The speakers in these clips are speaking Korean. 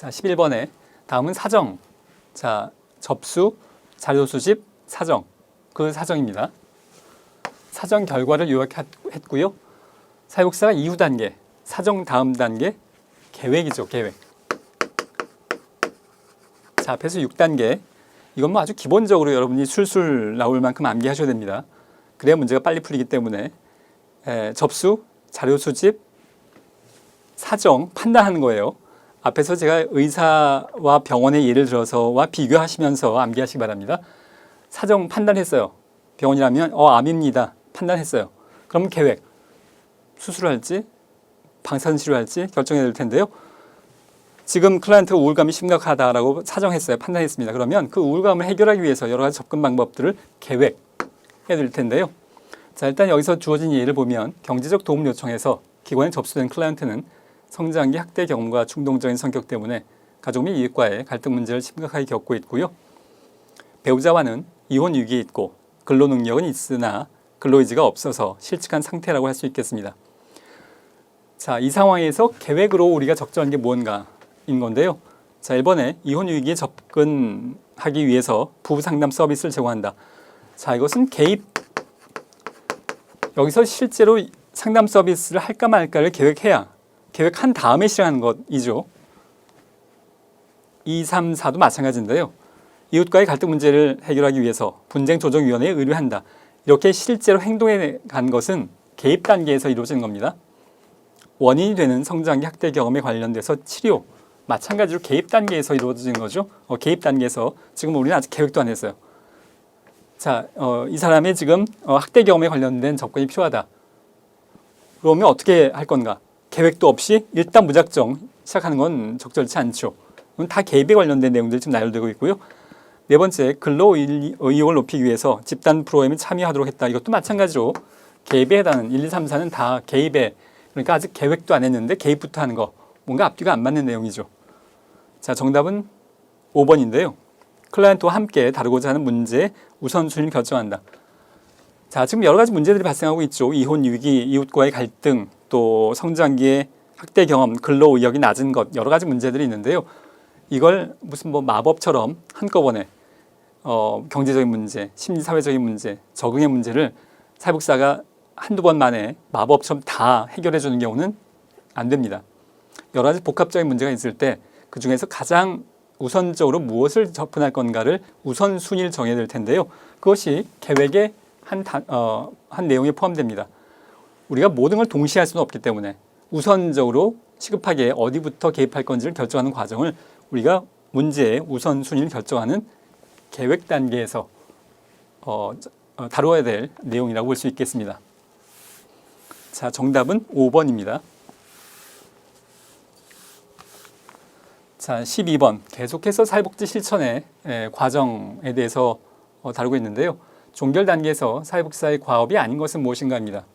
자, 11번에 다음은 사정. 자, 접수, 자료 수집, 사정. 그 사정입니다. 사정 결과를 요약했고요. 사육사가 이후 단계, 사정 다음 단계, 계획이죠, 계획. 자, 앞에서 6단계. 이건 뭐 아주 기본적으로 여러분이 술술 나올 만큼 암기하셔야 됩니다. 그래야 문제가 빨리 풀리기 때문에 접수, 자료 수집, 사정, 판단하는 거예요. 앞에서 제가 의사와 병원의 예를 들어서와 비교하시면서 암기하시기 바랍니다. 사정 판단했어요. 병원이라면 암입니다. 판단했어요. 그럼 계획, 수술할지 방사선치료할지 결정해야 될 텐데요. 지금 클라이언트가 우울감이 심각하다라고 사정했어요. 판단했습니다. 그러면 그 우울감을 해결하기 위해서 여러 가지 접근 방법들을 계획해야 될 텐데요. 자, 일단 여기서 주어진 예를 보면 경제적 도움 요청해서 기관에 접수된 클라이언트는 성장기 학대 경험과 충동적인 성격 때문에 가족 및 이웃과의 갈등 문제를 심각하게 겪고 있고요. 배우자와는 이혼 위기에 있고 근로 능력은 있으나 근로의지가 없어서 실직한 상태라고 할 수 있겠습니다. 자, 이 상황에서 계획으로 우리가 적절한 게 무언가인 건데요. 자, 1번에 이혼 위기에 접근하기 위해서 부부 상담 서비스를 제공한다. 자, 이것은 개입. 여기서 실제로 상담 서비스를 할까 말까를 계획한 다음에 실행하는 것이죠. 2, 3, 4도 마찬가지인데요. 이웃과의 갈등 문제를 해결하기 위해서 분쟁조정위원회에 의뢰한다. 이렇게 실제로 행동해 간 것은 개입 단계에서 이루어지는 겁니다. 원인이 되는 성장기 학대 경험에 관련돼서 치료, 마찬가지로 개입 단계에서 이루어지는 거죠. 개입 단계에서 지금 우리는 아직 계획도 안 했어요. 자, 이 사람의 지금 학대 경험에 관련된 접근이 필요하다. 그러면 어떻게 할 건가? 계획도 없이 일단 무작정 시작하는 건 적절치 않죠. 이건 다 개입에 관련된 내용들이 지금 나열되고 있고요. 네 번째, 근로의욕을 높이기 위해서 집단 프로그램에 참여하도록 했다. 이것도 마찬가지로 개입에 해당하는 1, 2, 3, 4는 다 개입에, 그러니까 아직 계획도 안 했는데 개입부터 하는 거, 뭔가 앞뒤가 안 맞는 내용이죠. 자, 정답은 5번인데요. 클라이언트와 함께 다루고자 하는 문제의 우선순위를 결정한다. 자, 지금 여러 가지 문제들이 발생하고 있죠. 이혼 위기, 이웃과의 갈등, 또 성장기의 학대 경험, 근로 의욕이 낮은 것, 여러 가지 문제들이 있는데요. 이걸 무슨 뭐 마법처럼 한꺼번에 경제적인 문제, 심리사회적인 문제, 적응의 문제를 사회복지사가 한두 번 만에 마법처럼 다 해결해 주는 경우는 안 됩니다. 여러 가지 복합적인 문제가 있을 때 그 중에서 가장 우선적으로 무엇을 접근할 건가를 우선순위를 정해야 될 텐데요. 그것이 계획의 한 내용에 포함됩니다. 우리가 모든 걸 동시에 할 수는 없기 때문에 우선적으로 시급하게 어디부터 개입할 건지를 결정하는 과정을 우리가 문제의 우선순위를 결정하는 계획 단계에서 다루어야 될 내용이라고 볼 수 있겠습니다. 자, 정답은 5번입니다. 자, 12번. 계속해서 사회복지 실천의 과정에 대해서 다루고 있는데요. 종결 단계에서 사회복지사의 과업이 아닌 것은 무엇인가입니다.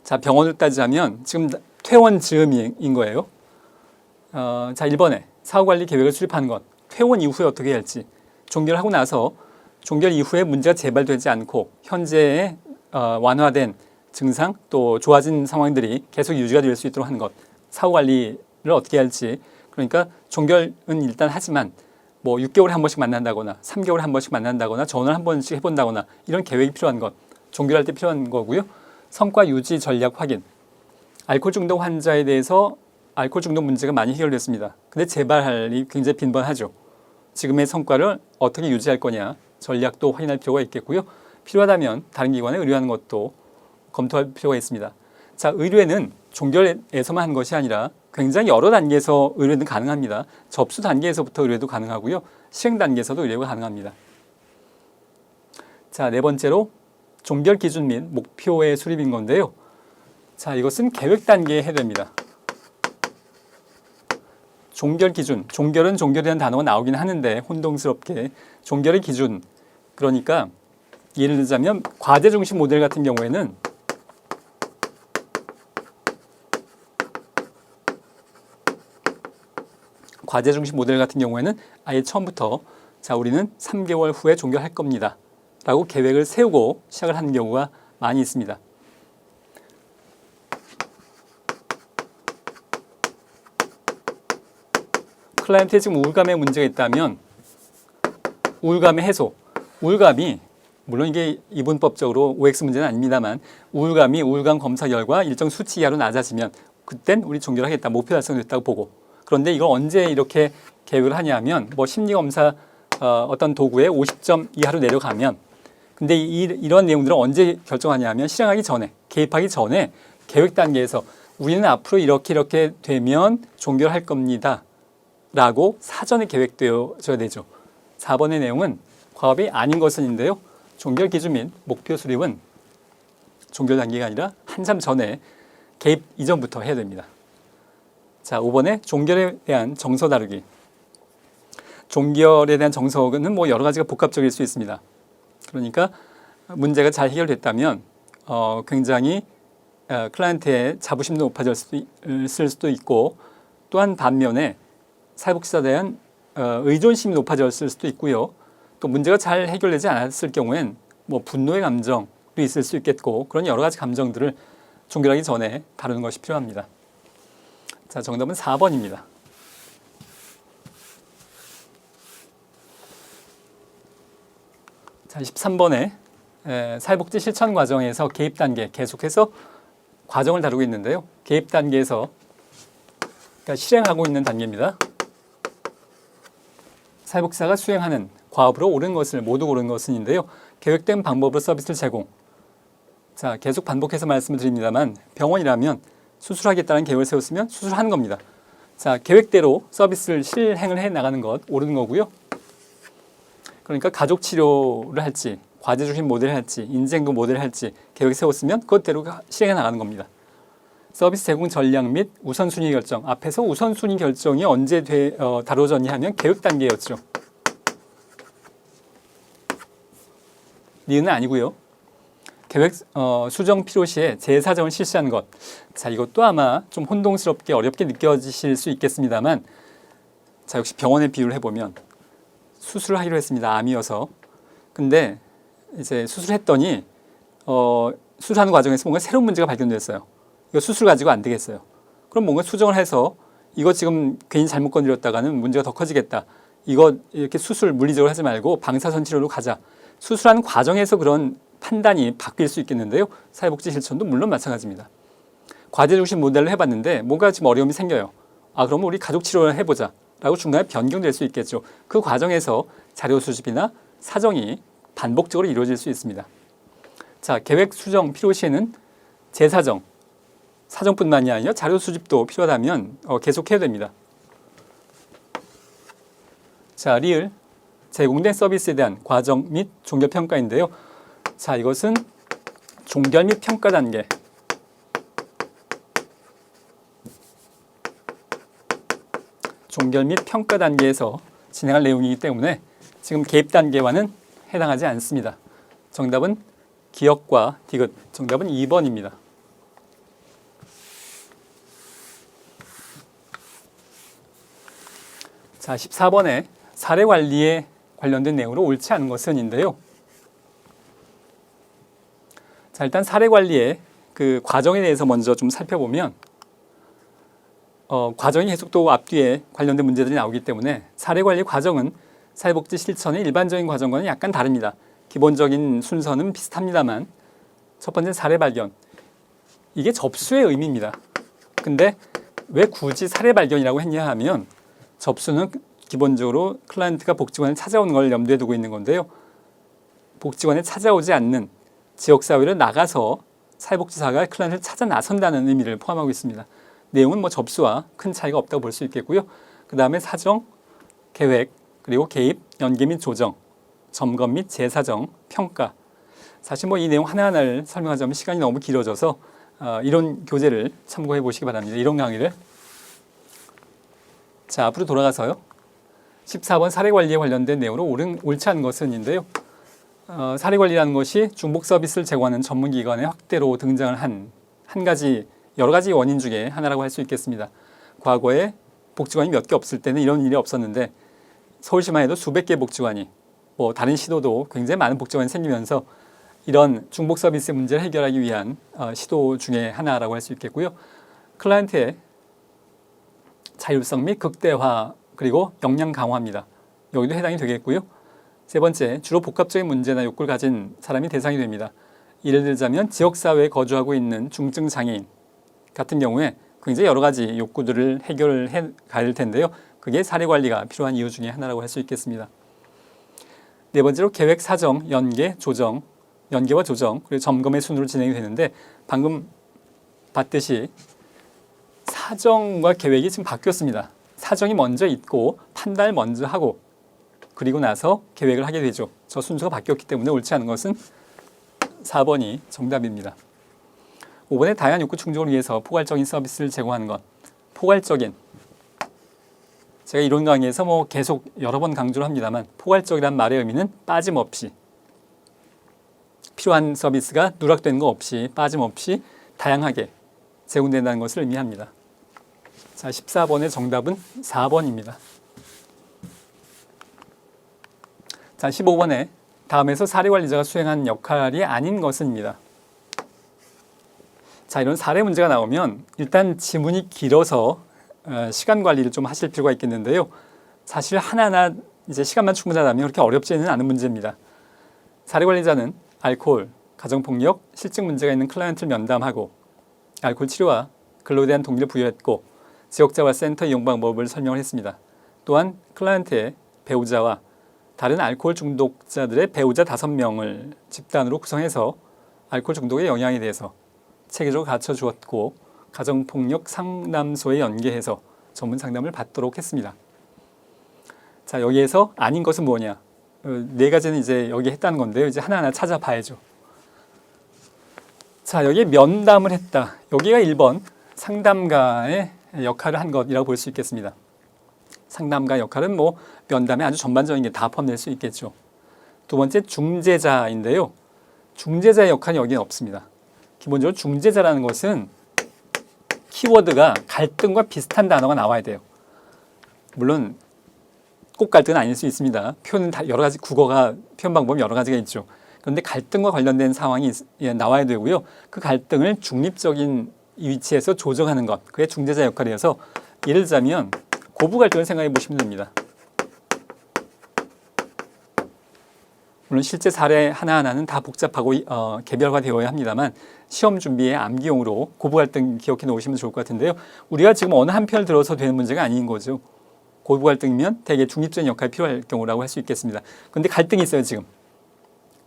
자, 병원을 따지자면 지금 퇴원 즈음인 거예요. 자, 1번에 사후관리 계획을 수립하는 것. 퇴원 이후에 어떻게 할지. 종결하고 나서 종결 이후에 문제가 재발되지 않고 현재의 완화된 증상 또 좋아진 상황들이 계속 유지가 될 수 있도록 하는 것. 사후관리를 어떻게 할지. 그러니까 종결은 일단 하지만 뭐 6개월에 한 번씩 만난다거나 3개월에 한 번씩 만난다거나 전화를 한 번씩 해본다거나 이런 계획이 필요한 것. 종결할 때 필요한 거고요. 성과 유지 전략 확인. 알코올 중독 환자에 대해서 알코올 중독 문제가 많이 해결됐습니다. 근데 재발이 굉장히 빈번하죠. 지금의 성과를 어떻게 유지할 거냐 전략도 확인할 필요가 있겠고요. 필요하다면 다른 기관에 의뢰하는 것도 검토할 필요가 있습니다. 자, 의뢰는 종결에서만 하는 것이 아니라 굉장히 여러 단계에서 의뢰는 가능합니다. 접수 단계에서부터 의뢰도 가능하고요. 실행 단계에서도 의뢰가 가능합니다. 자, 네 번째로 종결 기준 및 목표의 수립인 건데요. 자, 이것은 계획 단계에 해야 됩니다. 종결 기준, 종결은 종결이라는 단어가 나오긴 하는데 혼동스럽게 종결의 기준, 그러니까 예를 들자면 과제 중심 모델 같은 경우에는 과제 중심 모델 같은 경우에는 아예 처음부터 자, 우리는 3개월 후에 종결할 겁니다 라고 계획을 세우고 시작을 하는 경우가 많이 있습니다. 클라이언트에 지금 우울감에 문제가 있다면 우울감의 해소, 우울감이 물론 이게 이분법적으로 OX 문제는 아닙니다만 우울감이 우울감 검사 결과 일정 수치 이하로 낮아지면 그땐 우리 종결을 하겠다. 목표 달성됐다고 보고. 그런데 이걸 언제 이렇게 계획을 하냐면 뭐 심리검사 어떤 도구에 50점 이하로 내려가면 근데 이런 내용들은 언제 결정하냐면 실행하기 전에 개입하기 전에 계획 단계에서 우리는 앞으로 이렇게 되면 종결할 겁니다. 라고 사전에 계획되어져야 되죠. 4번의 내용은 과업이 아닌 것은인데요. 종결 기준 및 목표 수립은 종결 단계가 아니라 한참 전에 개입 이전부터 해야 됩니다. 자, 5번에 종결에 대한 정서 다루기. 종결에 대한 정서는 뭐 여러 가지가 복합적일 수 있습니다. 그러니까 문제가 잘 해결됐다면 굉장히 클라이언트의 자부심도 높아졌을 수도 있고 또한 반면에 사회복지사에 대한 의존심이 높아졌을 수도 있고요. 또 문제가 잘 해결되지 않았을 경우엔 뭐 분노의 감정도 있을 수 있겠고 그런 여러 가지 감정들을 종결하기 전에 다루는 것이 필요합니다. 자, 정답은 4번입니다. 자, 13번에 사회복지 실천 과정에서 개입 단계 계속해서 과정을 다루고 있는데요. 개입 단계에서 그러니까 실행하고 있는 단계입니다. 사회복지사가 수행하는 과업으로 옳은 것을 모두 고른 것은인데요. 계획된 방법으로 서비스를 제공. 자, 계속 반복해서 말씀을 드립니다만 병원이라면 수술하겠다는 계획을 세웠으면 수술하는 겁니다. 자, 계획대로 서비스를 실행을 해 나가는 것 옳은 거고요. 그러니까 가족 치료를 할지 과제 중심 모델을 할지 인지행동 모델을 할지 계획 세웠으면 그것대로 실행해 나가는 겁니다. 서비스 제공 전략 및 우선순위 결정. 앞에서 우선순위 결정이 언제 다뤄졌냐 하면 계획 단계였죠. 니은은 아니고요. 계획 수정 필요 시에 재사정을 실시하는 것. 자, 이것도 아마 좀 혼동스럽게 어렵게 느껴지실 수 있겠습니다만 자, 역시 병원의 비유를 해보면 수술을 하기로 했습니다. 암이어서. 근데 이제 수술했더니 수술하는 과정에서 뭔가 새로운 문제가 발견됐어요. 이거 수술 가지고 안 되겠어요. 그럼 뭔가 수정을 해서 이거 지금 괜히 잘못 건드렸다가는 문제가 더 커지겠다. 이거 이렇게 수술 물리적으로 하지 말고 방사선 치료로 가자. 수술하는 과정에서 그런 판단이 바뀔 수 있겠는데요. 사회복지 실천도 물론 마찬가지입니다. 과제 중심 모델을 해봤는데 뭔가 지금 어려움이 생겨요. 아, 그러면 우리 가족 치료를 해보자. 라고 중간에 변경될 수 있겠죠. 그 과정에서 자료 수집이나 사정이 반복적으로 이루어질 수 있습니다. 자, 계획 수정 필요 시에는 재사정, 사정뿐만이 아니라 자료 수집도 필요하다면 계속해야 됩니다. 자, 리을 제공된 서비스에 대한 과정 및 종결 평가인데요. 자, 이것은 종결 및 평가 단계. 종결 및 평가 단계에서 진행할 내용이기 때문에 지금 개입 단계와는 해당하지 않습니다. 정답은 기억과 디귿. 정답은 2번입니다. 자, 14번에 사례 관리에 관련된 내용으로 옳지 않은 것은인데요. 자, 일단 사례 관리의 그 과정에 대해서 먼저 좀 살펴보면 과정이 계속 또 앞뒤에 관련된 문제들이 나오기 때문에 사례 관리 과정은 사회복지 실천의 일반적인 과정과는 약간 다릅니다. 기본적인 순서는 비슷합니다만 첫 번째는 사례 발견. 이게 접수의 의미입니다. 근데 왜 굳이 사례 발견이라고 했냐 하면 접수는 기본적으로 클라이언트가 복지관에 찾아오는 걸 염두에 두고 있는 건데요. 복지관에 찾아오지 않는 지역사회로 나가서 사회복지사가 클라이언트를 찾아 나선다는 의미를 포함하고 있습니다. 내용은 뭐 접수와 큰 차이가 없다고 볼 수 있겠고요. 그 다음에 사정, 계획, 그리고 개입, 연계 및 조정, 점검 및 재사정, 평가. 사실 뭐 이 내용 하나하나를 설명하자면 시간이 너무 길어져서 이론 교재를 참고해 보시기 바랍니다. 이론 강의를. 자, 앞으로 돌아가서요. 14번 사례관리에 관련된 내용으로 옳지 않은 것은인데요. 사례관리라는 것이 중복 서비스를 제공하는 전문기관의 확대로 등장을 한 가지 여러 가지 원인 중에 하나라고 할 수 있겠습니다. 과거에 복지관이 몇 개 없을 때는 이런 일이 없었는데 서울시만 해도 수백 개 복지관이 뭐 다른 시도도 굉장히 많은 복지관이 생기면서 이런 중복 서비스 문제를 해결하기 위한 시도 중에 하나라고 할 수 있겠고요. 클라이언트의 자율성 및 극대화 그리고 역량 강화입니다. 여기도 해당이 되겠고요. 세 번째, 주로 복합적인 문제나 욕구를 가진 사람이 대상이 됩니다. 예를 들자면 지역사회에 거주하고 있는 중증 장애인 같은 경우에 굉장히 여러 가지 욕구들을 해결해 가야 될 텐데요. 그게 사례 관리가 필요한 이유 중에 하나라고 할 수 있겠습니다. 네 번째로 계획, 사정, 연계, 조정, 연계와 조정, 그리고 점검의 순으로 진행이 되는데 방금 봤듯이 사정과 계획이 지금 바뀌었습니다. 사정이 먼저 있고 판단을 먼저 하고 그리고 나서 계획을 하게 되죠. 저 순서가 바뀌었기 때문에 옳지 않은 것은 4번이 정답입니다. 5번에 다양한 욕구 충족을 위해서 포괄적인 서비스를 제공하는 것. 포괄적인. 제가 이론 강의에서 계속 여러 번 강조를 합니다만 포괄적이란 말의 의미는 빠짐없이 필요한 서비스가 누락되는 거 없이 빠짐없이 다양하게 제공된다는 것을 의미합니다. 자, 14번의 정답은 4번입니다. 자, 15번에 다음에서 사례관리자가 수행한 역할이 아닌 것은입니다. 자, 이런 사례 문제가 나오면 일단 지문이 길어서 시간 관리를 좀 하실 필요가 있겠는데요. 사실 하나하나 이제 시간만 충분하다면 그렇게 어렵지는 않은 문제입니다. 사례관리자는 알코올, 가정폭력, 실직 문제가 있는 클라이언트를 면담하고 알코올 치료와 근로에 대한 동기를 부여했고 지역자활센터 이용 방법을 설명을 했습니다. 또한 클라이언트의 배우자와 다른 알코올 중독자들의 배우자 5명을 집단으로 구성해서 알코올 중독의 영향에 대해서 체계적으로 가르쳐 주었고 가정폭력 상담소에 연계해서 전문 상담을 받도록 했습니다. 자, 여기에서 아닌 것은 뭐냐? 네 가지는 이제 여기 했다는 건데요. 이제 하나하나 찾아봐야죠. 자, 여기에 면담을 했다. 여기가 1번 상담가의 역할을 한 것이라고 볼 수 있겠습니다. 상담가 역할은 면담에 아주 전반적인 게 다 포함될 수 있겠죠. 두 번째 중재자인데요. 중재자의 역할이 여기는 없습니다. 기본적으로 중재자라는 것은 키워드가 갈등과 비슷한 단어가 나와야 돼요. 물론 꼭 갈등은 아닐 수 있습니다. 표현은 다 여러 가지, 국어가 표현 방법이 여러 가지가 있죠. 그런데 갈등과 관련된 상황이 나와야 되고요. 그 갈등을 중립적인 위치에서 조정하는 것, 그게 중재자 역할이어서 예를 들자면 고부 갈등을 생각해 보시면 됩니다. 물론 실제 사례 하나하나는 다 복잡하고 개별화되어야 합니다만 시험 준비에 암기용으로 고부 갈등 기억해 놓으시면 좋을 것 같은데요. 우리가 지금 어느 한 편을 들어서 되는 문제가 아닌 거죠. 고부 갈등이면 대개 중립적인 역할이 필요할 경우라고 할 수 있겠습니다. 그런데 갈등이 있어요, 지금.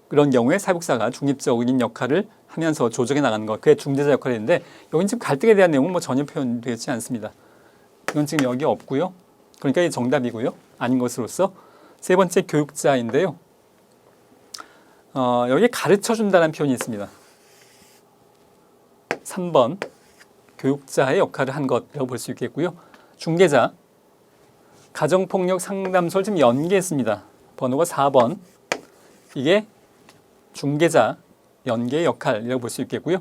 그런 경우에 사회복사가 중립적인 역할을 하면서 조정해 나가는 것, 그게 중재자 역할인데 여기는 지금 갈등에 대한 내용은 여전히 표현되지 않습니다. 이건 지금 여기 없고요. 그러니까 이게 정답이고요. 아닌 것으로서 세 번째 교육자인데요. 여기에 가르쳐준다는 표현이 있습니다. 3번 교육자의 역할을 한 것이라고 볼 수 있겠고요. 중개자, 가정폭력 상담소를 지금 연계했습니다. 번호가 4번. 이게 중개자, 연계의 역할이라고 볼 수 있겠고요.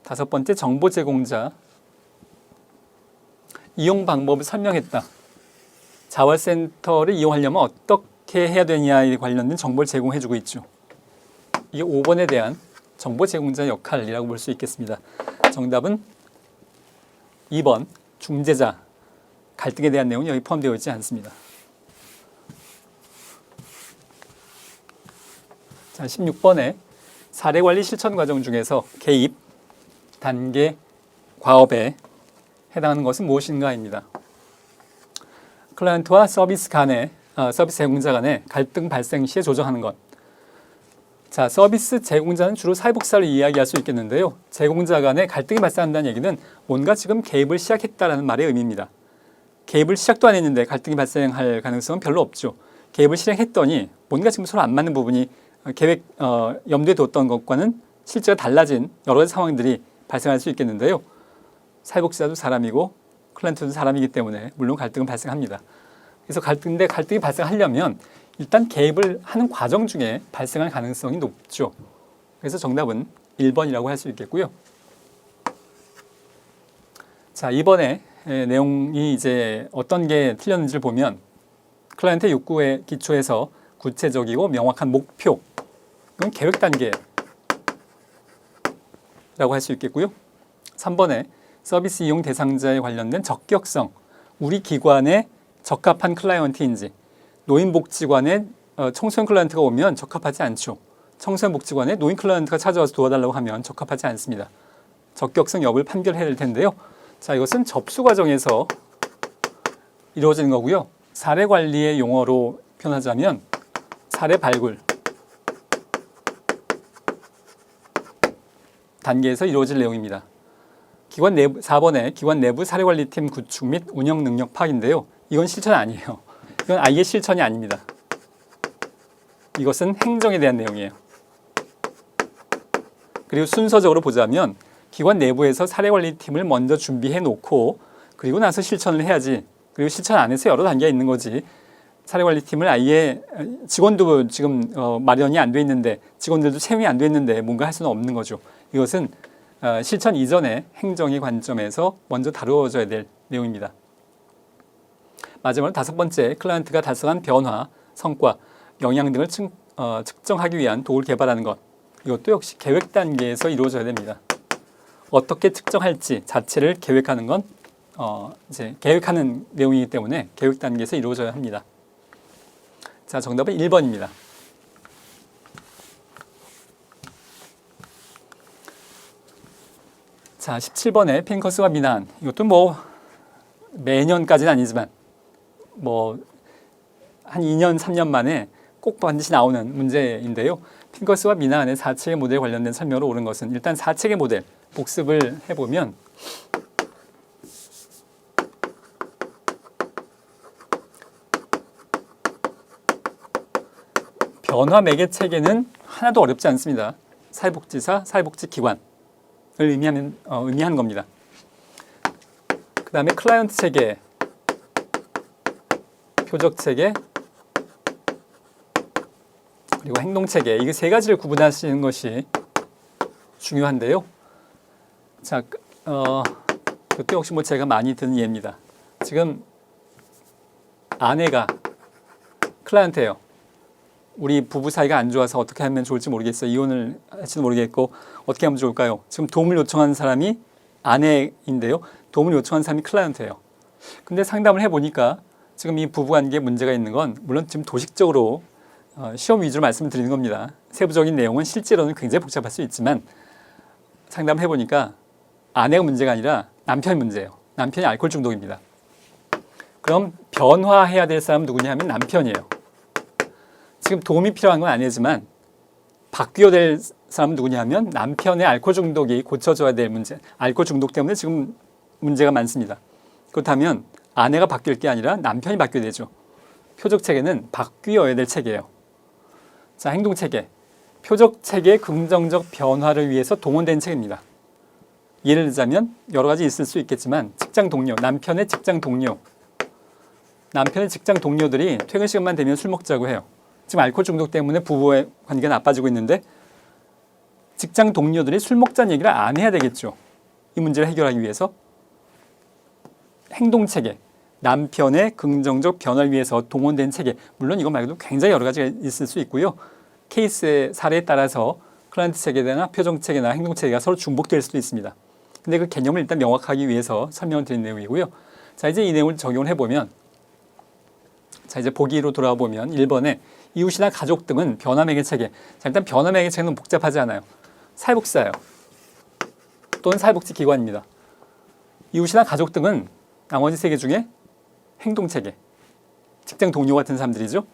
다섯 번째 정보 제공자, 이용 방법을 설명했다. 자활센터를 이용하려면 어떻게 해야 되냐에 관련된 정보를 제공해주고 있죠. 이게 5번에 대한 정보 제공자 역할이라고 볼 수 있겠습니다. 정답은 2번 중재자, 갈등에 대한 내용은 여기 포함되어 있지 않습니다. 자, 16번에 사례관리 실천 과정 중에서 개입, 단계, 과업에 해당하는 것은 무엇인가입니다. 클라이언트와 서비스 제공자 간의 갈등 발생 시에 조정하는 것. 자, 서비스 제공자는 주로 사회복사를 이야기할 수 있겠는데요. 제공자 간의 갈등이 발생한다는 얘기는 뭔가 지금 개입을 시작했다는 말의 의미입니다. 개입을 시작도 안 했는데 갈등이 발생할 가능성은 별로 없죠. 개입을 실행했더니 뭔가 지금 서로 안 맞는 부분이 염두에 뒀던 것과는 실제가 달라진 여러 가지 상황들이 발생할 수 있겠는데요. 사회복지자도 사람이고 클라이언트도 사람이기 때문에 물론 갈등은 발생합니다. 그래서 갈등이 발생하려면 일단 개입을 하는 과정 중에 발생할 가능성이 높죠. 그래서 정답은 1번이라고 할 수 있겠고요. 자, 이번에 내용이 이제 어떤 게 틀렸는지를 보면 클라이언트의 욕구에 기초해서 구체적이고 명확한 목표, 그건 계획 단계라고 할 수 있겠고요. 3번에 서비스 이용 대상자에 관련된 적격성, 우리 기관의 적합한 클라이언트인지. 노인복지관에 청소년 클라이언트가 오면 적합하지 않죠. 청소년복지관에 노인 클라이언트가 찾아와서 도와달라고 하면 적합하지 않습니다. 적격성 여부를 판결해야 될 텐데요. 자, 이것은 접수 과정에서 이루어지는 거고요. 사례 관리의 용어로 표현하자면 사례 발굴 단계에서 이루어질 내용입니다. 기관 내부 4번에 기관 내부 사례 관리팀 구축 및 운영 능력 파악인데요. 이건 실천 아니에요. 이건 아예 실천이 아닙니다. 이것은 행정에 대한 내용이에요. 그리고 순서적으로 보자면 기관 내부에서 사례관리팀을 먼저 준비해 놓고 그리고 나서 실천을 해야지. 그리고 실천 안에서 여러 단계가 있는 거지. 사례관리팀을 아예 직원도 지금 마련이 안 돼 있는데 직원들도 채용이 안 돼 있는데 뭔가 할 수는 없는 거죠. 이것은 실천 이전에 행정의 관점에서 먼저 다루어져야 될 내용입니다. 마지막으로 5번째, 클라이언트가 달성한 변화, 성과, 영향 등을 측정하기 위한 도구를 개발하는 것. 이것도 역시 계획 단계에서 이루어져야 됩니다. 어떻게 측정할지 자체를 계획하는 건 이제 계획하는 내용이기 때문에 계획 단계에서 이루어져야 합니다. 자, 정답은 1번입니다. 자, 17번에 핑커스와 미나한. 이것도 뭐 매년까지는 아니지만 뭐 한 2년, 3년 만에 꼭 반드시 나오는 문제인데요. 핑커스와 미나한의 4체계 모델에 관련된 설명으로 옳은 것은 일단 4체계 모델 복습을 해보면 변화 매개 체계는 하나도 어렵지 않습니다. 사회복지사, 사회복지기관을 의미하는 겁니다. 그 다음에 클라이언트 체계, 표적 체계, 그리고 행동 체계, 이게 세 가지를 구분하시는 것이 중요한데요. 자, 그것도 역시 뭐 제가 많이 듣는 예입니다. 지금 아내가 클라이언트예요. 우리 부부 사이가 안 좋아서 어떻게 하면 좋을지 모르겠어요. 이혼을 할지도 모르겠고 어떻게 하면 좋을까요? 지금 도움을 요청한 사람이 아내인데요. 도움을 요청한 사람이 클라이언트예요. 근데 상담을 해보니까 지금 이 부부관계에 문제가 있는 건 물론 지금 도식적으로 시험 위주로 말씀을 드리는 겁니다. 세부적인 내용은 실제로는 굉장히 복잡할 수 있지만 상담을 해보니까 아내가 문제가 아니라 남편이 문제예요. 남편이 알코올 중독입니다. 그럼 변화해야 될 사람은 누구냐 하면 남편이에요. 지금 도움이 필요한 건 아니지만 바뀌어야 될 사람은 누구냐 하면 남편의 알코올 중독이 고쳐져야 될 문제. 알코올 중독 때문에 지금 문제가 많습니다. 그렇다면 아내가 바뀔 게 아니라 남편이 바뀌어야 되죠. 표적 체계는 바뀌어야 될 체계예요. 자, 행동 체계. 표적 체계의 긍정적 변화를 위해서 동원된 체계입니다. 예를 들자면 여러 가지 있을 수 있겠지만 직장 동료, 남편의 직장 동료들이 퇴근 시간만 되면 술 먹자고 해요. 지금 알코올 중독 때문에 부부의 관계가 나빠지고 있는데 직장 동료들이 술 먹자는 얘기를 안 해야 되겠죠. 이 문제를 해결하기 위해서 행동 체계, 남편의 긍정적 변화를 위해서 동원된 체계. 물론 이거 말고도 굉장히 여러 가지가 있을 수 있고요. 케이스의 사례에 따라서 클라이언트 체계나 표정 체계나 행동 체계가 서로 중복될 수도 있습니다. 근데 그 개념을 일단 명확하기 위해서 설명을 드린 내용이고요. 자, 이제 이 내용을 적용을 해보면 자, 이제 보기로 돌아와 보면 1번에 이웃이나 가족 등은 변화 매개 체계. 자, 일단 변화 매개 체계는 복잡하지 않아요. 사회복지사예요. 또는 사회복지 기관입니다. 이웃이나 가족 등은 나머지 세 개 중에 행동 체계. 직장 동료 같은 사람들이죠.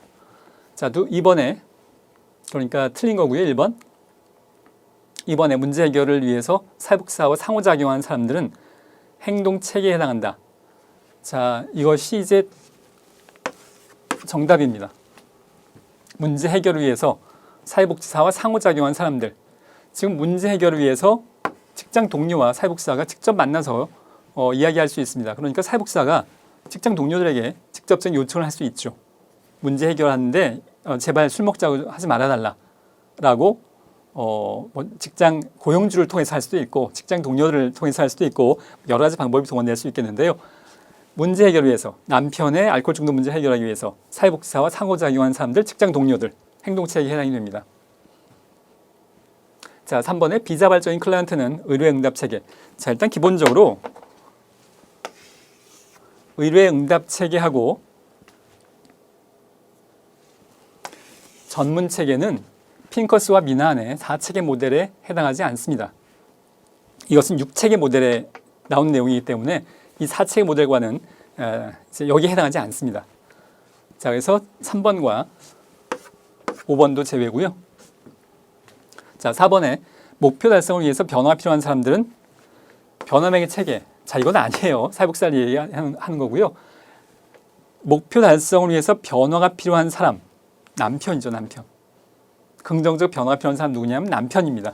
자, 2번에 그러니까 틀린 거고요. 1번. 2번에 문제 해결을 위해서 사회복지사와 상호작용하는 사람들은 행동 체계에 해당한다. 자, 이것이 이제 정답입니다. 문제 해결을 위해서 사회복지사와 상호작용한 사람들. 지금 문제 해결을 위해서 직장 동료와 사회복지사가 직접 만나서 이야기할 수 있습니다. 그러니까 사회복지사가 직장 동료들에게 직접적인 요청을 할 수 있죠. 문제 해결하는데 제발 술 먹자고 하지 말아달라라고 뭐 직장 고용주를 통해서 할 수도 있고 직장 동료들을 통해서 할 수도 있고 여러 가지 방법이 동원될 수 있겠는데요. 문제 해결을 위해서 남편의 알코올 중독 문제 해결하기 위해서 사회복지사와 상호작용한 사람들, 직장 동료들, 행동체계에 해당이 됩니다. 자, 3번에 비자발적인 클라이언트는 의뢰 응답 체계. 자, 일단 기본적으로 의뢰 응답 체계하고 전문 체계는 핑커스와 미나한의 4체계 모델에 해당하지 않습니다. 이것은 6체계 모델에 나온 내용이기 때문에 이 4체계 모델과는 이제 여기에 해당하지 않습니다. 자, 그래서 3번과 5번도 제외고요. 자, 4번에 목표 달성을 위해서 변화가 필요한 사람들은 변화매개 체계. 자, 이건 아니에요. 사회복지사를 얘기하는 거고요. 목표 달성을 위해서 변화가 필요한 사람, 남편이죠, 남편. 긍정적 변화가 필요한 사람 누구냐면 남편입니다.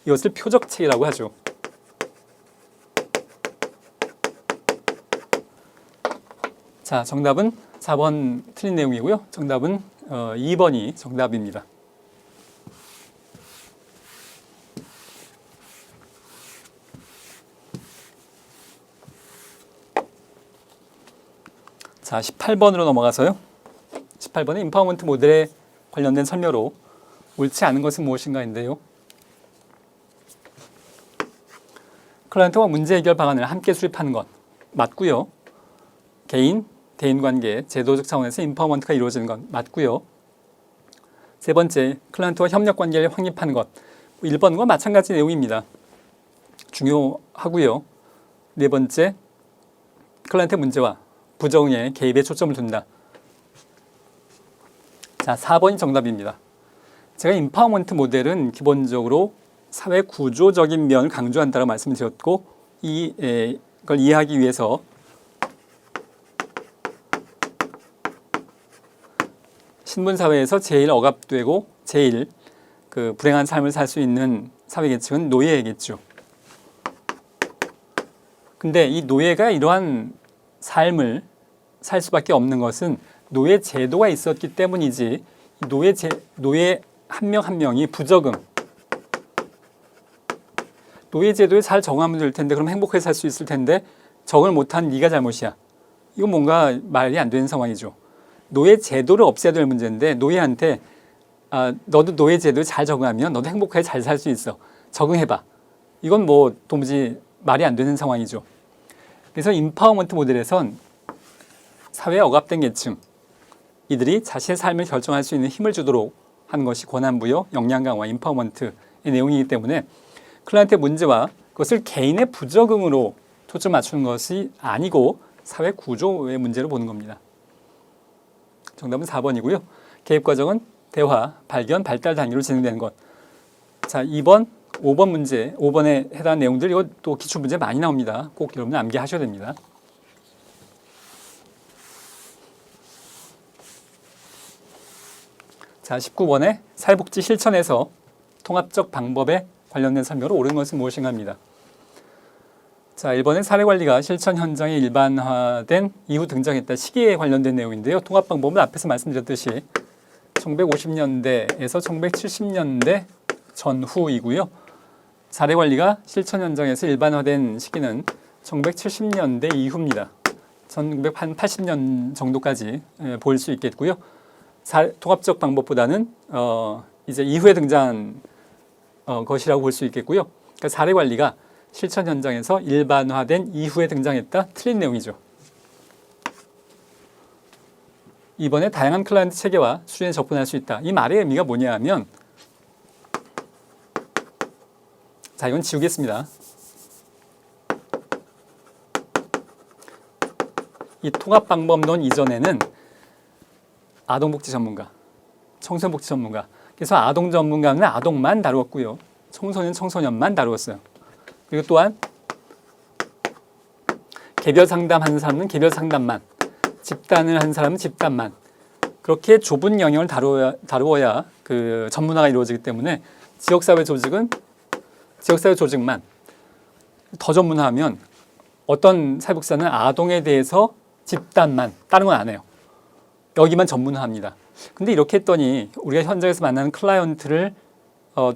이것을 표적 체계라고 하죠. 자, 정답은 4번 틀린 내용이고요. 정답은 2번이 정답입니다. 자, 18번으로 넘어가서요. 18번은 임파워먼트 모델에 관련된 설명으로 옳지 않은 것은 무엇인가인데요. 클라이언트와 문제 해결 방안을 함께 수립하는 것 맞고요. 개인, 대인관계, 제도적 차원에서 임파워먼트가 이루어지는 것 맞고요. 세 번째, 클라이언트와 협력관계를 확립하는 것 1번과 마찬가지 내용입니다. 중요하고요. 네 번째, 클라이언트의 문제와 부정의 개입에 초점을 둔다. 자, 4번이 정답입니다. 제가 임파워먼트 모델은 기본적으로 사회 구조적인 면을 강조한다고 말씀을 드렸고 이걸 이해하기 위해서 신분사회에서 제일 억압되고 제일 불행한 삶을 살 수 있는 사회계층은 노예겠죠. 근데 이 노예가 이러한 삶을 살 수밖에 없는 것은 노예 제도가 있었기 때문이지 노예 한 명 한 명이 부적응 노예 제도에 잘 적응하면 될 텐데 그럼 행복하게 살 수 있을 텐데 적응을 못한 네가 잘못이야. 이건 뭔가 말이 안 되는 상황이죠. 노예 제도를 없애야 될 문제인데 노예한테 너도 노예 제도에 잘 적응하면 너도 행복하게 잘 살 수 있어. 적응해봐. 이건 뭐 도무지 말이 안 되는 상황이죠. 그래서 임파워먼트 모델에선 사회에 억압된 계층 이들이 자신의 삶을 결정할 수 있는 힘을 주도록 하는 것이 권한부여, 역량 강화, 임파워먼트의 내용이기 때문에 클라이언트의 문제와 그것을 개인의 부적응으로 초점 맞추는 것이 아니고 사회 구조의 문제로 보는 겁니다. 정답은 4번이고요. 개입 과정은 대화, 발견, 발달 단계로 진행되는 것. 자, 2번, 5번 문제, 5번에 해당하는 내용들 이거 또 기출 문제 많이 나옵니다. 꼭 여러분 암기하셔야 됩니다. 자, 19번에 사회복지 실천에서 통합적 방법에 관련된 설명으로 옳은 것은 무엇인가 합니다. 자, 1번에 사례관리가 실천 현장에 일반화된 이후 등장했다. 시기에 관련된 내용인데요. 통합 방법은 앞에서 말씀드렸듯이 1950년대에서 1970년대 전후이고요. 사례관리가 실천 현장에서 일반화된 시기는 1970년대 이후입니다. 1980년 정도까지 볼 수 있겠고요. 통합적 방법보다는 이제 이후에 등장한 것이라고 볼 수 있겠고요. 그러니까 사례관리가 실천 현장에서 일반화된 이후에 등장했다. 틀린 내용이죠. 이번에 다양한 클라이언트 체계와 수준에 접근할 수 있다. 이 말의 의미가 뭐냐 하면 자, 이건 지우겠습니다. 이 통합 방법론 이전에는 아동복지 전문가, 청소년복지 전문가. 그래서 아동 전문가는 아동만 다루었고요. 청소년, 청소년만 다루었어요. 그리고 또한 개별 상담하는 사람은 개별 상담만, 집단을 하는 사람은 집단만. 그렇게 좁은 영역을 다루어야 그 전문화가 이루어지기 때문에 지역사회 조직은 지역사회 조직만. 더 전문화하면 어떤 사회복지사는 아동에 대해서 집단만, 다른 건 안 해요. 여기만 전문화합니다. 근데 이렇게 했더니 우리가 현장에서 만나는 클라이언트를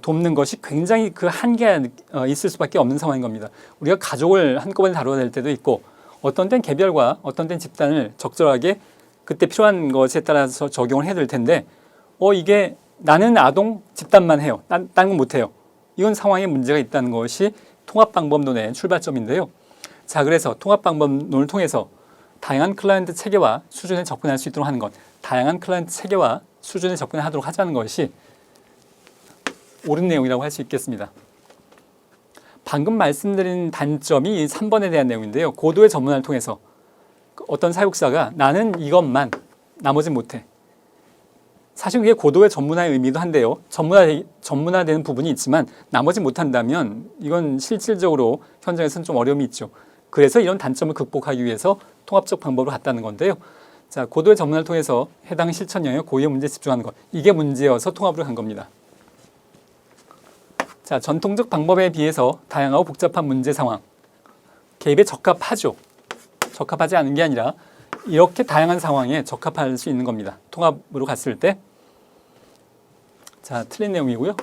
돕는 것이 굉장히 그 한계가 있을 수밖에 없는 상황인 겁니다. 우리가 가족을 한꺼번에 다뤄야 될 때도 있고 어떤 때는 개별과 어떤 때는 집단을 적절하게 그때 필요한 것에 따라서 적용을 해야 될 텐데 이게 나는 아동 집단만 해요. 다른 건 못해요. 이건 상황에 문제가 있다는 것이 통합방법론의 출발점인데요. 자, 그래서 통합방법론을 통해서 다양한 클라이언트 체계와 수준에 접근할 수 있도록 하는 것. 다양한 클라이언트 체계와 수준에 접근하도록 하자는 것이 옳은 내용이라고 할 수 있겠습니다. 방금 말씀드린 단점이 3번에 대한 내용인데요. 고도의 전문화를 통해서 어떤 사육사가 나는 이것만, 나머진 못해. 사실 그게 고도의 전문화의 의미도 한데요. 전문화되는 부분이 있지만 나머지 못한다면 이건 실질적으로 현장에서는 좀 어려움이 있죠. 그래서 이런 단점을 극복하기 위해서 통합적 방법으로 갔다는 건데요. 자, 고도의 전문화를 통해서 해당 실천 영역 고유의 문제에 집중하는 것. 이게 문제여서 통합으로 간 겁니다. 자, 전통적 방법에 비해서 다양하고 복잡한 문제 상황. 개입에 적합하죠. 적합하지 않은 게 아니라 이렇게 다양한 상황에 적합할 수 있는 겁니다. 통합으로 갔을 때. 자, 틀린 내용이고요.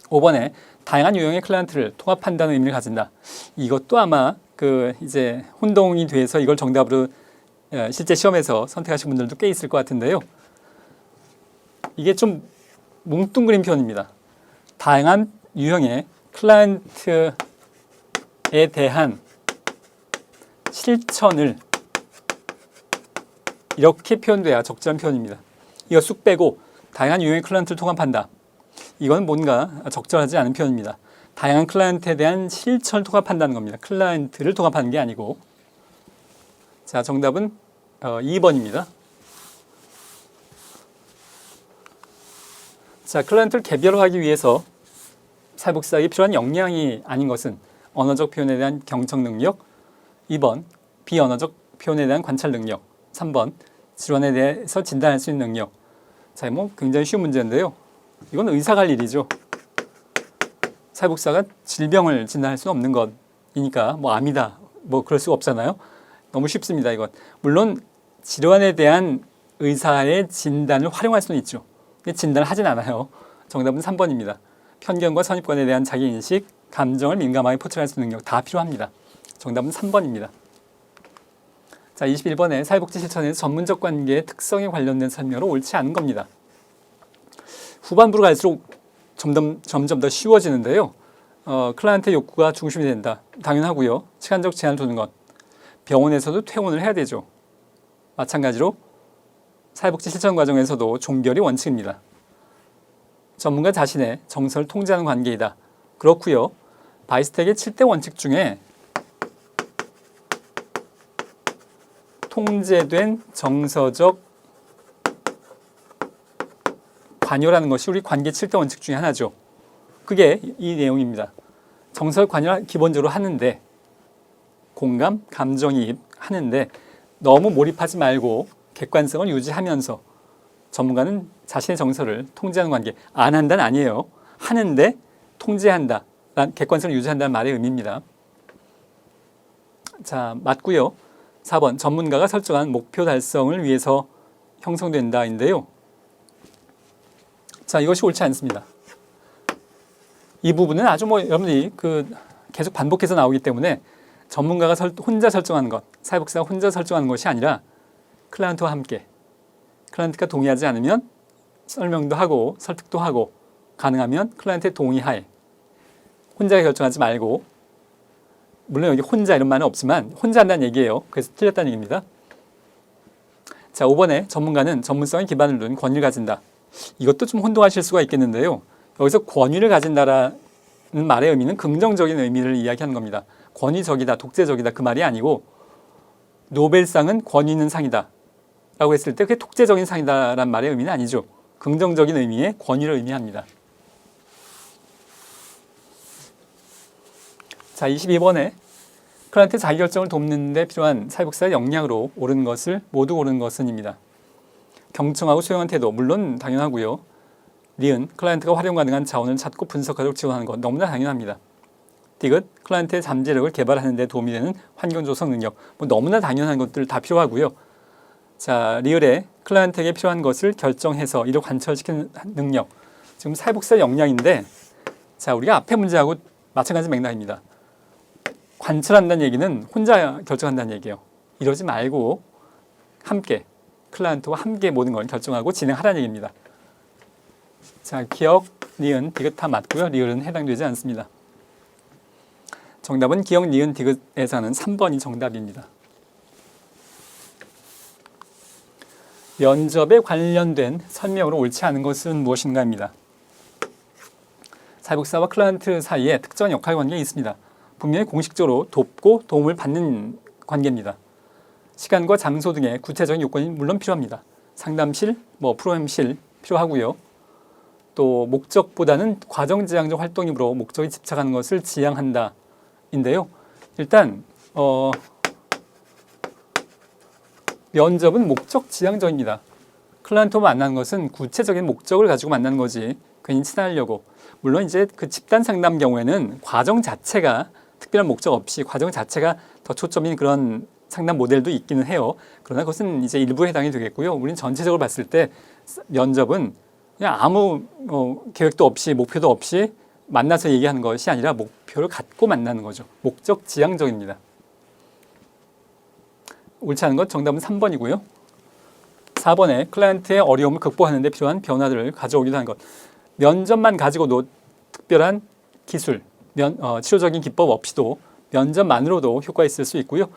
5번에 다양한 유형의 클라이언트를 통합한다는 의미를 가진다. 이것도 아마 이제 혼동이 돼서 이걸 정답으로 실제 시험에서 선택하신 분들도 꽤 있을 것 같은데요. 이게 좀 뭉뚱그린 표현입니다. 다양한 유형의 클라이언트에 대한 실천을 이렇게 표현돼야 적절한 표현입니다. 이거 쑥 빼고 다양한 유형의 클라이언트를 통합한다. 이건 뭔가 적절하지 않은 표현입니다. 다양한 클라이언트에 대한 실천을 통합한다는 겁니다. 클라이언트를 통합하는 게 아니고. 자, 정답은 2번입니다. 자, 클라이언트를 개별화하기 위해서 사회복지사에게 필요한 역량이 아닌 것은 언어적 표현에 대한 경청 능력, 2번 비언어적 표현에 대한 관찰 능력, 3번 질환에 대해서 진단할 수 있는 능력. 자, 뭐 굉장히 쉬운 문제인데요. 이건 의사가 할 일이죠. 사회복지사가 질병을 진단할 수는 없는 것이니까 뭐 암이다 뭐 그럴 수가 없잖아요. 너무 쉽습니다. 이건 물론 질환에 대한 의사의 진단을 활용할 수는 있죠. 근데 진단을 하진 않아요. 정답은 3번입니다. 편견과 선입관에 대한 자기인식, 감정을 민감하게 포착할 수 있는 능력 다 필요합니다. 정답은 3번입니다. 자, 21번에 사회복지 실천에서 전문적 관계의 특성에 관련된 설명으로 옳지 않은 겁니다. 후반부로 갈수록 점점 더 쉬워지는데요. 클라이언트 욕구가 중심이 된다. 당연하고요. 시간적 제한을 두는 것. 병원에서도 퇴원을 해야 되죠. 마찬가지로 사회복지 실천 과정에서도 종결이 원칙입니다. 전문가 자신의 정서를 통제하는 관계이다. 그렇고요. 바이스텍의 7대 원칙 중에 통제된 정서적 관여라는 것이 우리 관계 7대 원칙 중에 하나죠. 그게 이 내용입니다. 정서적 관여를 기본적으로 하는데 공감, 감정이입 하는데 너무 몰입하지 말고 객관성을 유지하면서 전문가는 자신의 정서를 통제하는 관계. 안 한다는 아니에요. 하는데 통제한다. 객관성을 유지한다는 말의 의미입니다. 자, 맞고요. 4번 전문가가 설정한 목표 달성을 위해서 형성된다인데요. 자, 이것이 옳지 않습니다. 이 부분은 아주 여러분들이 계속 반복해서 나오기 때문에 전문가가 혼자 설정하는 것, 사회복지사가 혼자 설정하는 것이 아니라 클라이언트와 함께, 클라이언트가 동의하지 않으면 설명도 하고 설득도 하고 가능하면 클라이언트의 동의하에 혼자 결정하지 말고, 물론 여기 혼자 이런 말은 없지만 혼자 한다는 얘기예요. 그래서 틀렸다는 얘기입니다. 자, 5번에 전문가는 전문성에 기반을 둔 권위를 가진다. 이것도 좀 혼동하실 수가 있겠는데요. 여기서 권위를 가진다라는 말의 의미는 긍정적인 의미를 이야기하는 겁니다. 권위적이다, 독재적이다 그 말이 아니고 노벨상은 권위 있는 상이다 라고 했을 때 그게 독재적인 상이다라는 말의 의미는 아니죠. 긍정적인 의미의 권위를 의미합니다. 자, 22번에 클라이언트 자기결정을 돕는 데 필요한 사회복지사의 역량으로 옳은 것을 모두 옳은 것은입니다. 경청하고 수용한 태도, 물론 당연하고요. 니은, 클라이언트가 활용 가능한 자원을 찾고 분석하도록 지원하는 것, 너무나 당연합니다. 디귿, 클라이언트의 잠재력을 개발하는 데 도움이 되는 환경 조성 능력, 뭐 너무나 당연한 것들 다 필요하고요. 자, 리을에 클라이언트에게 필요한 것을 결정해서 이를 관철시키는 능력, 지금 사회복지사 역량인데, 자, 우리가 앞에 문제하고 마찬가지 맥락입니다. 관철한다는 얘기는 혼자 결정한다는 얘기예요. 이러지 말고 함께, 클라이언트와 함께 모든 걸 결정하고 진행하라는 얘기입니다. 자, 기억, 니은, 디귿 다 맞고요. 리을은 해당되지 않습니다. 정답은 기억, 니은, 디귿에서는 3번이 정답입니다. 면접에 관련된 설명으로 옳지 않은 것은 무엇인가입니다. 사회복지사와 클라이언트 사이에 특정한 역할 관계가 있습니다. 분명히 공식적으로 돕고 도움을 받는 관계입니다. 시간과 장소 등의 구체적인 요건이 물론 필요합니다. 상담실, 프로그램실 필요하고요. 또 목적보다는 과정지향적 활동이므로 목적에 집착하는 것을 지향한다 인데요. 일단 면접은 목적 지향적입니다. 클라이언트와 만나는 것은 구체적인 목적을 가지고 만나는 거지 괜히 친하려고. 물론 이제 그 집단 상담 경우에는 과정 자체가 특별한 목적 없이 과정 자체가 더 초점인 그런 상담 모델도 있기는 해요. 그러나 그것은 이제 일부에 해당이 되겠고요. 우리는 전체적으로 봤을 때 면접은 그냥 아무 계획도 없이 목표도 없이 만나서 얘기하는 것이 아니라 목표를 갖고 만나는 거죠. 목적 지향적입니다. 옳지 않은 것 정답은 3번이고요. 4번에 클라이언트의 어려움을 극복하는 데 필요한 변화들을 가져오기도 하는 것. 면접만 가지고도 특별한 기술, 치료적인 기법 없이도 면접만으로도 효과가 있을 수 있고요.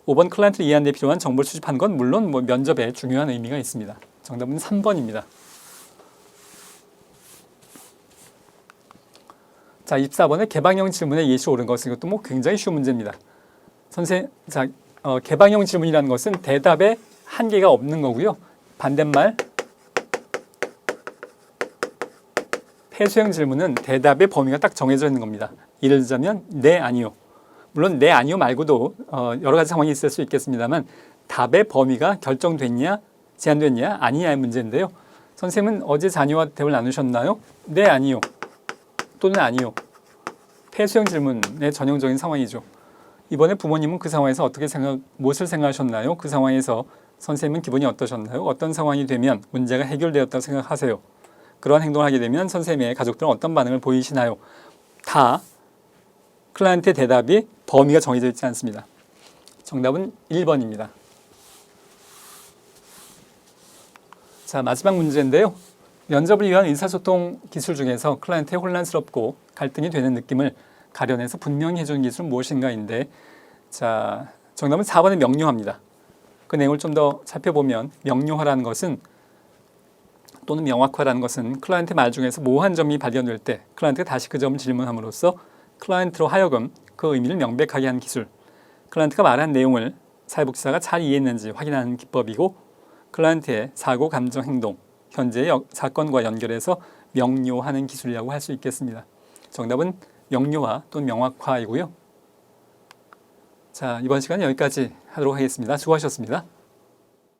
5번 클라이언트를 이해하는 데 필요한 정보를 수집하는 건 물론 면접에 중요한 의미가 있습니다. 정답은 3번입니다. 자, 24번에 개방형 질문에 예시 옳은 것은 이것도 굉장히 쉬운 문제입니다. 개방형 질문이라는 것은 대답에 한계가 없는 거고요. 반대말 폐쇄형 질문은 대답의 범위가 딱 정해져 있는 겁니다. 예를 들자면 네, 아니요. 물론 네, 아니요 말고도 여러 가지 상황이 있을 수 있겠습니다만 답의 범위가 결정됐냐, 제한됐냐, 아니냐의 문제인데요. 선생님은 어제 자녀와 대화를 나누셨나요? 네, 아니요. 또는 아니요. 폐쇄형 질문의 전형적인 상황이죠. 이번에 부모님은 그 상황에서 무엇을 생각하셨나요? 그 상황에서 선생님은 기분이 어떠셨나요? 어떤 상황이 되면 문제가 해결되었다고 생각하세요? 그러한 행동을 하게 되면 선생님의 가족들은 어떤 반응을 보이시나요? 다 클라이언트의 대답이 범위가 정해져 있지 않습니다. 정답은 1번입니다. 자, 마지막 문제인데요. 면접을 위한 의사소통 기술 중에서 클라이언트의 혼란스럽고 갈등이 되는 느낌을 가려내서 분명히 해주는 기술은 무엇인가인데, 자, 정답은 4번의 명료화입니다. 그 내용을 좀 더 살펴보면 명료화라는 것은 또는 명확화라는 것은 클라이언트 말 중에서 모호한 점이 발견될 때 클라이언트가 다시 그 점을 질문함으로써 클라이언트로 하여금 그 의미를 명백하게 하는 기술, 클라이언트가 말한 내용을 사회복지사가 잘 이해했는지 확인하는 기법이고, 클라이언트의 사고, 감정, 행동, 현재의 사건과 연결해서 명료하는 기술이라고 할 수 있겠습니다. 정답은 명료화 또는 명확화이고요. 자, 이번 시간 여기까지 하도록 하겠습니다. 수고하셨습니다.